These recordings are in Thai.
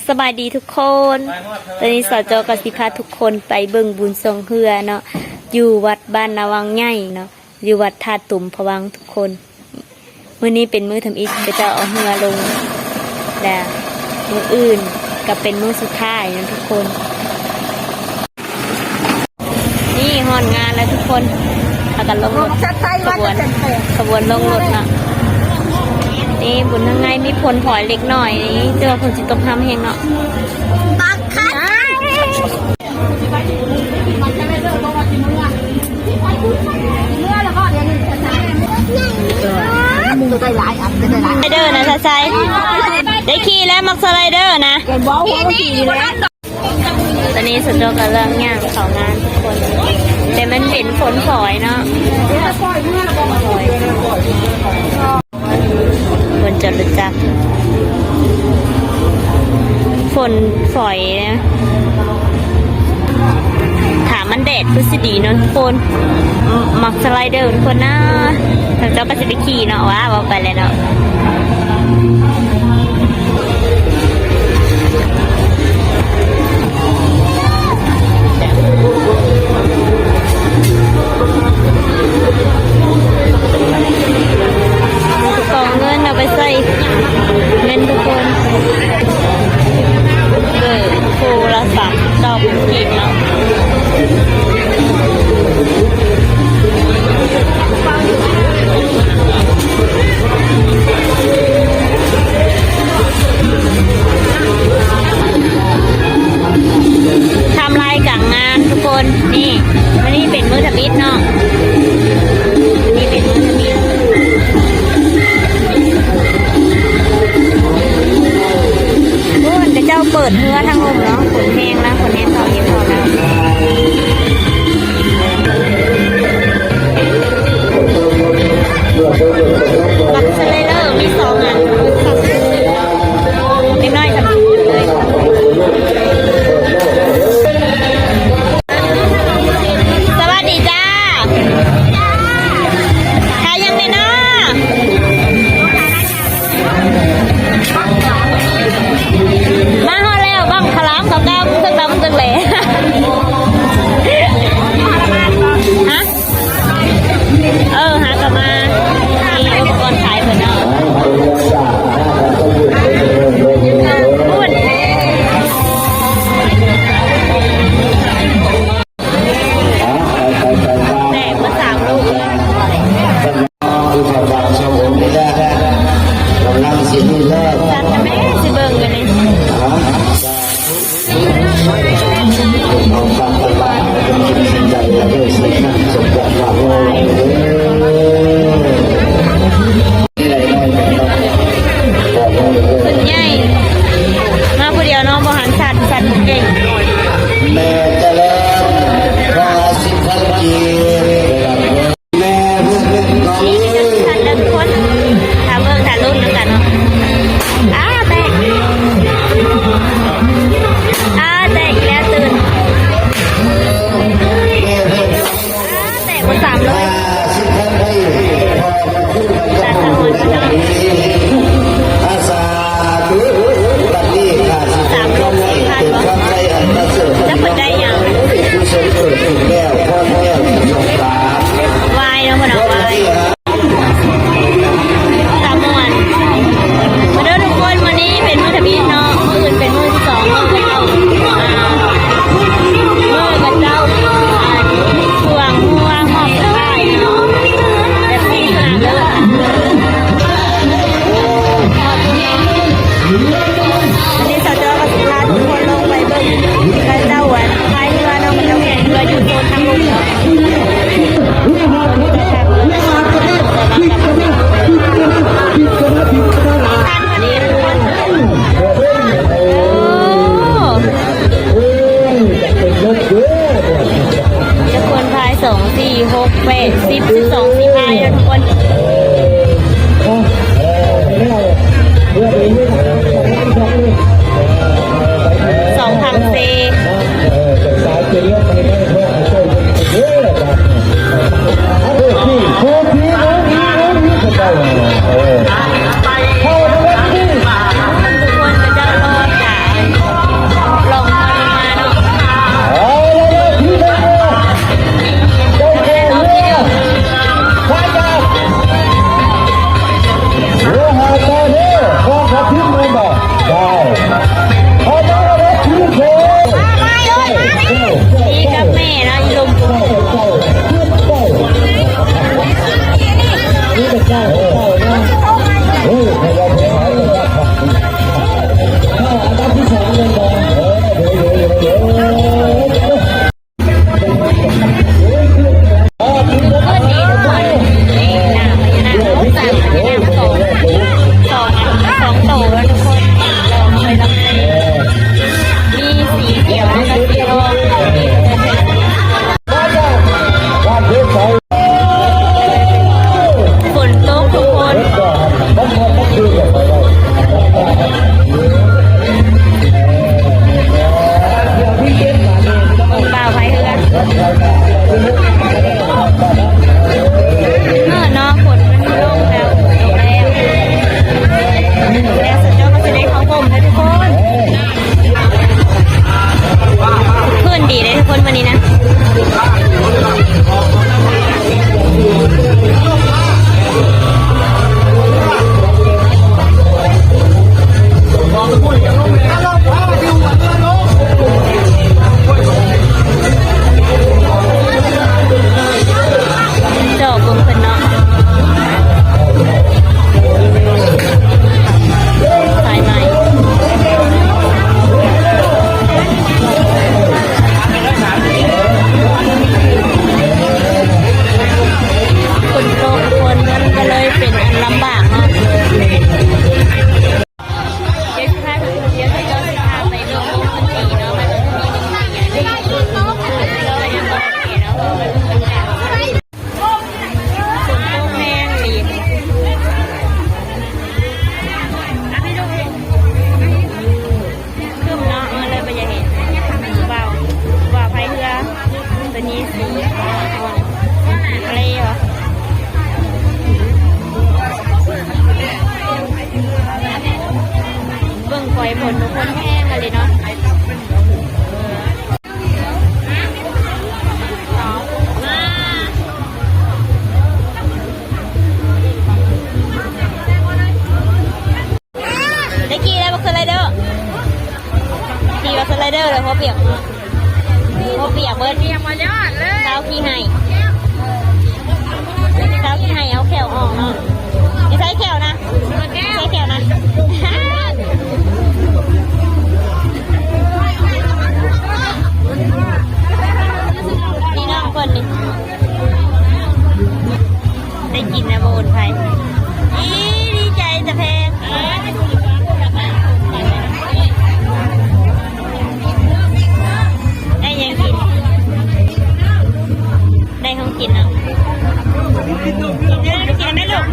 สบายดีทุกคนตอนนี้สจกสิพาทุกคนไปเบิ่งบุญทรงเฮือเนาะอยู่วัดบ้านนาวังใหญ่เนาะอยู่วัดท่าตุ่มพวังทุกคนมื้อนี้เป็นมื้อทำอิฐก็จะเอาเฮือลงแต่มื้ออื่นก็เป็นมื้อสุดท้ายนะทุกคนนี่ฮอนงานแล้วทุกคนพากันลงรถขบวนลงรถเนาะนี่บุญทางไงมีผลพลอยเล็กหน่อยนี่เจอผลจิตตกทำเฮงเนาะปักคัดสไลเดอร์นะซาไซได้ขี่แล้วมักสไลเดอร์นะตอนนี้สุดยอดกับเรื่องย่างของงานทุกคนแต่มันเป็นฝนฝอยเนาะบนจรดจักรฝนฝอยนะถามมันแดดพุสิดีเนาะทุกคนมักสไลเดอร์ทุกคนนะทางเจ้าก็จะไปขี่เนาะว่าบอกไปเลยเนาะกองเงินเอาไปใส่เงินทุกคนโคละ3 ดอกกีบเนาะทำลายกลางงานทุกคนนี่วันนี้เป็นมื้อทำอิฐเนาะนี่เป็นมื้อทำอิฐเจ้าเปิดเนื้อทั้งลมเนาะขนแห้งนะขนแห้งเขาเย็นเขาแล้วบักสไลเดอร์มี2 อันเล็กน้อยทำเลยสวัสดีจ้าใครยังไม่เนาะมาฮอแล้วบังขลามกับก้าวตึกดำตึกเหล่ฮะหากลับมามีอุปกรณ์ขายเพื่อนเนาะพูดแต่เมื่อ3 ลูกจัดกันไหมสิเบิ่งกันเลย มุนไพรอีดีใจจะแพงได้ยังกินได้ของกินอ่ะกินได้ลูก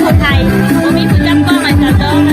คนไทยมีผู้จับต้องหน่อยจ้ะ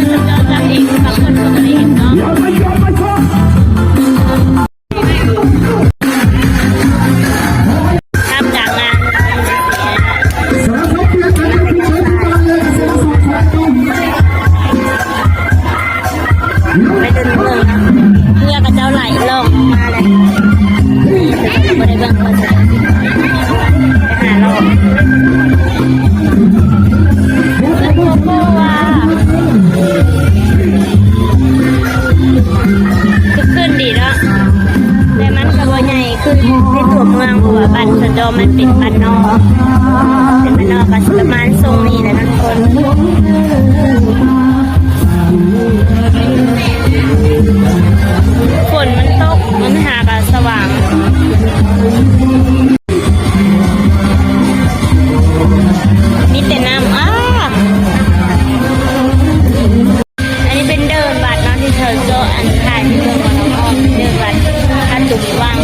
มันเป็นบ้านนอกเป็นบ้านนอกก็สิประมาณทรงนี้แหละทุกคนฝนมันตกมันหากะสว่างมีแต่น้ำอันนี้เป็นเดินบัดเนาะที่เธอโจอันถ่ายที่เรื่องของน้องอ้อมเดินบัดถ้าจุกว่าง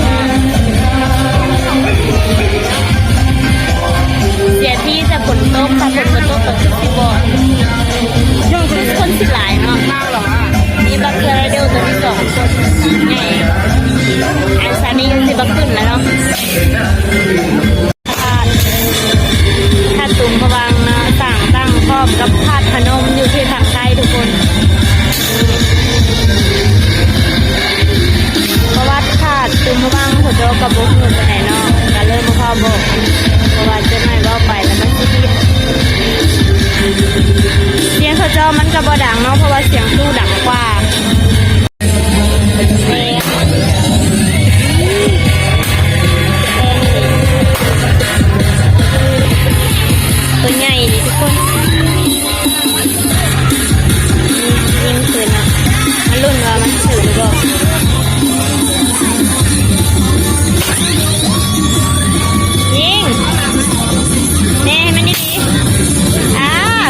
เสียที่จะฝนตกถ้าฝนตกก็คือสิบอดคนสิหลายเนาะมีบักเกอร์เดียวตัวที่สองไงอันซานี่ยังสิบักขึ้นแล้วเนาะถ้าตุ่มพวังนะต่างตั้งครอบกับพาดพนมอยู่ที่ทางใต้ทุกคนเพราะว่าถ้าตุ่มพวังหัวโจกับบุกเงินไปไหนเนาะก็เริ่มพ่อบอกเพราะว่าจะไม่ว่าไปแล้วมันคิดเสียงเขาเจ้ามันกระบอดังเนาะเพราะว่าเสียงตู้ดังกว่าตัวใหญ่ดิทุกคนยิงปืนอ่ะมันรุ่นว่ามันถือหรือเปล่ายิงแน่มันดี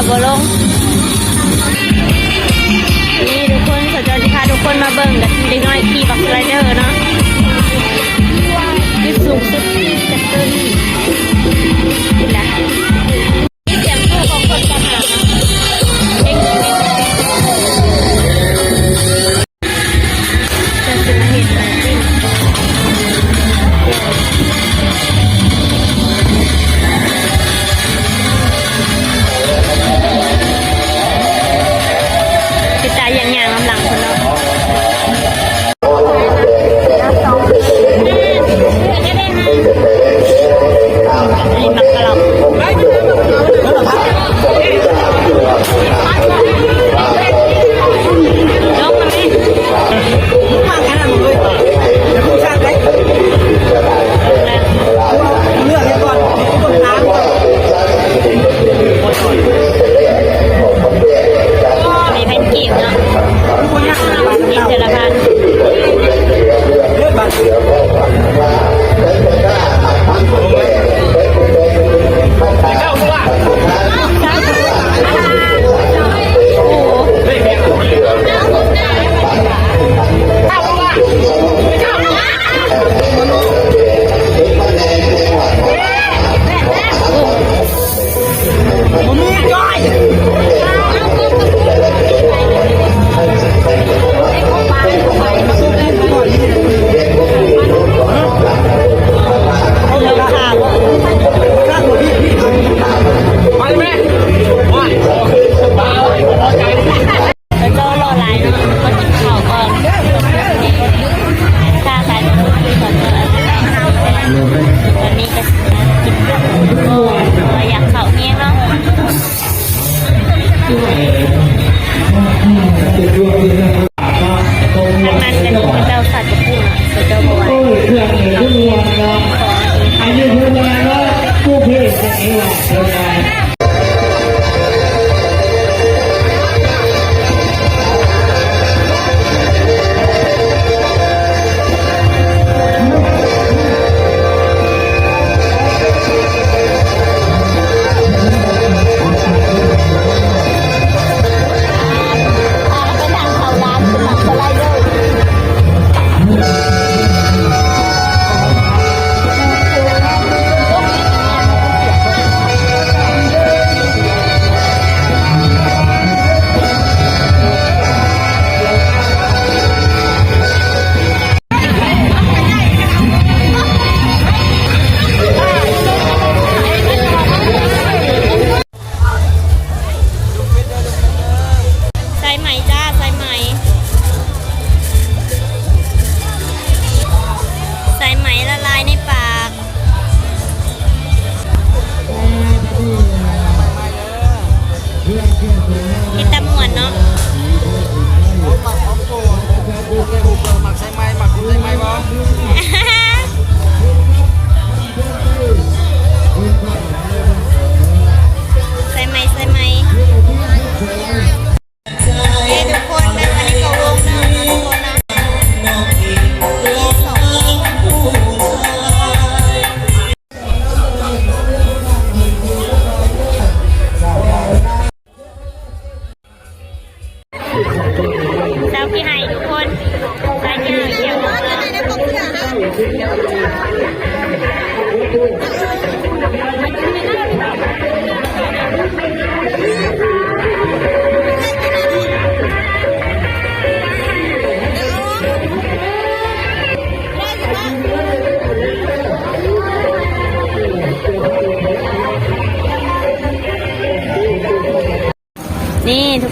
บ่ลงนี่ทุกคนเขาจะพาทุกคนมาเบิ่งกับเด็กน้อยขี่บักไรเดอร์เนาะที่สูงสุดจากต้นนี่นะนี่เสียงคู่ของคนกันหาเด็กจะสิมาเห็นอะไรจริงอย่างกำลังคนเนาะนี่มักกะหล่ำยกมันไหมมากขนาดนั้นเลยจะพูดชัดไหมเลือกก่อนคนน้ำมีเป็นกีบเนาะมีเจริญพันธุ์เลือกบัตรเข้าว่าโอ้โหผมมีจ้อย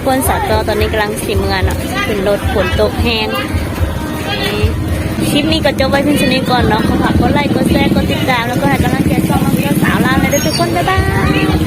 คนสาวจอตอนนี้กำลังสิเมือเนาะขึ้นรถฝนตกแห้งคลิปนี้ก็จบไว้เพียงเท่านี้ก่อนเนาะขอฝากกดไลค์กดแชร์กดติดตามแล้วก็ให้กำลังใจช่องน้องเจ้าสาวลาวเลยด้วยทุกคนบ๊ายบาย